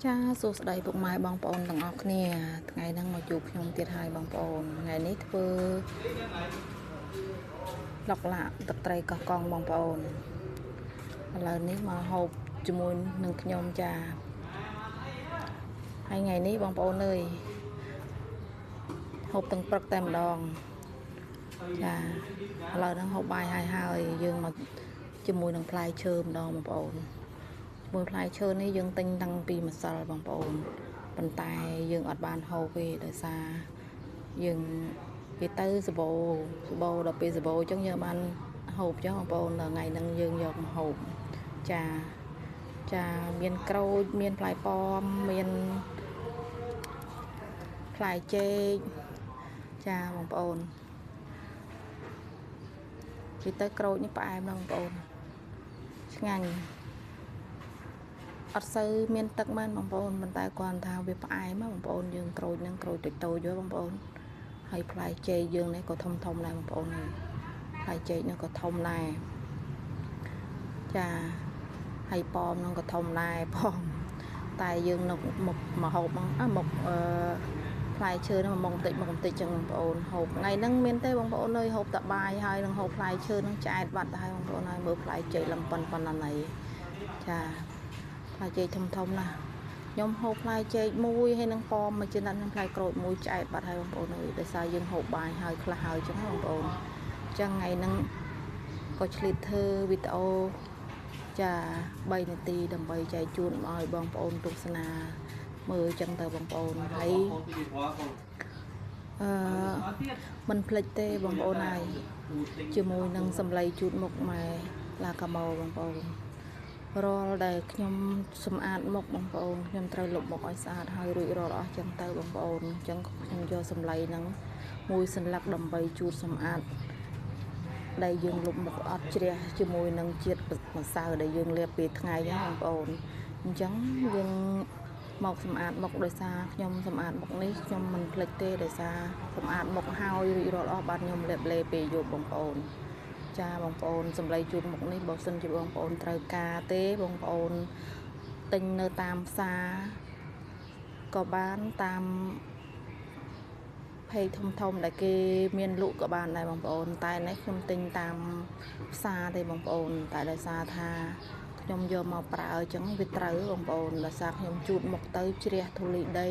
ចាសួស្តីពុកម៉ែបងប្អូនទាំងអស់គ្នាថ្ងៃហ្នឹងមកជួបខ្ញុំទៀតហើយបងប្អូនថ្ងៃនេះធ្វើឡុកឡាក់ទឹកត្រីកោះកុងបងប្អូនឥឡូវនេះមកហូបជាមួយនឹងខ្ញុំចាហើយថ្ងៃនេះបងប្អូនអើយហូបទាំងព្រឹកតែម្ដងចាឥឡូវហ្នឹងហូបបាយហើយយើងមកជាមួយនឹងផ្លែឈើម្ដងបងប្អូនមួយផ្លែឈើនេះយើងទិញតាំងពីម្សិលបងប្អូនប៉ុន្តែយើងអត់បានហូបទេដោយសារយើងវាទៅសបោដល់ពេលសបោអញ្ចឹងយើងបានហូបចុះបងប្អូនដល់ថ្ងៃហ្នឹងយើងយកមកហូបចាមានក្រូចមានផ្លែប៉ោមមានផ្លែចេកចាបងប្អូនវាទៅក្រូចនេះផ្អែមណាស់បងប្អូនឆ្ងាញ់អត់សូវមានទឹកមែនបងប្អូនប៉ុន្តែគាត់ថាវាផ្អែមណាបងប្អូនយើងក្រូចហ្នឹងក្រូចតូចៗបងប្អូនហើយផ្លែចេកយើងនេះក៏ធំដែរបងប្អូនហើយផ្លែចេកនេះក៏ធំដែរចាហើយប៉ោមហ្នឹងក៏ធំដែរប៉ោមតែយើងនៅមកហូបហ្នឹងមកផ្លែឈើហ្នឹងមកបន្តិចចឹងបងប្អូនហូបថ្ងៃហ្នឹងមានទេបងប្អូនអើយហូបតែបាយហើយនឹងហូបផ្លែឈើហ្នឹងឆ្អែតបាត់ទៅហើយបងប្អូនហើយមើលផ្លែចេកលំប៉ុណ្ណាណីចាផ្លែចេកធំណាស់ខ្ញុំហូបផ្លែចេកមួយហើយនឹងប៉មមួយចំណិតនឹងផ្លែក្រូចមួយឆ្អែតបាត់ហើយបងប្អូនអើយដោយសារយើងហូបបាយហើយខ្លះហើយចឹងបងប្អូនចឹងថ្ងៃហ្នឹងក៏ឆ្លៀតធ្វើវីដេអូចា3នាទីដើម្បីចែកជូនឲ្យបងប្អូនទស្សនាមើលចឹងទៅបងប្អូនហើយមិនភ្លេចទេបងប្អូនហើយជាមួយនឹងសម្លៃជូតមុខម៉ែឡាកាម៉ូបងប្អូនរាល់ដែលខ្ញុំសម្អាតមុខបងប្អូនខ្ញុំត្រូវលុបមុខឲ្យស្អាតហើយរួចរាល់អស់ចឹងទៅបងប្អូនអញ្ចឹងខ្ញុំយកសម្លៃហ្នឹងមួយសន្លឹកដើម្បីជូតសម្អាតដែលយើងលុបមុខអត់ជ្រះជាមួយនឹងជាតិម្សៅដែលយើងលាបពេលថ្ងៃហ្នឹងបងប្អូនអញ្ចឹងយើងមកសម្អាតមុខដោយសារខ្ញុំសម្អាតមុខនេះខ្ញុំមិនភ្លេចទេដោយសារសម្អាតមុខហើយរួចរាល់អស់បានខ្ញុំលាបលេពេលយប់បងប្អូនចាបងប្អូនសម្លេងជូតមុខនេះបើសិនជាបងប្អូនត្រូវការទេបងប្អូនទិញនៅតាមផ្សារក៏បានតាមភ័យធំដែលគេមានលក់ក៏បានដែរបងប្អូនតែនេះខ្ញុំទិញតាមផ្សារទេបងប្អូនតែដោយសារថាខ្ញុំយកមកប្រើអញ្ចឹងវាត្រូវបងប្អូនដោយសារខ្ញុំជូតមុខទៅជ្រះធូលីដី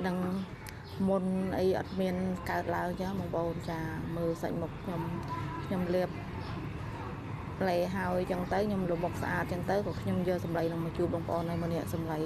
និងមុនអីអត់មានកើតឡើងចឹងបងប្អូនចាមើលសាច់មុខខ្ញុំលាបលេហើយចឹងទៅខ្ញុំលុបមុខស្អាតចឹងទៅក៏ខ្ញុំយកសម្លៃនឹងមកជូតបងប្អូនឲ្យមកនេះសម្លៃ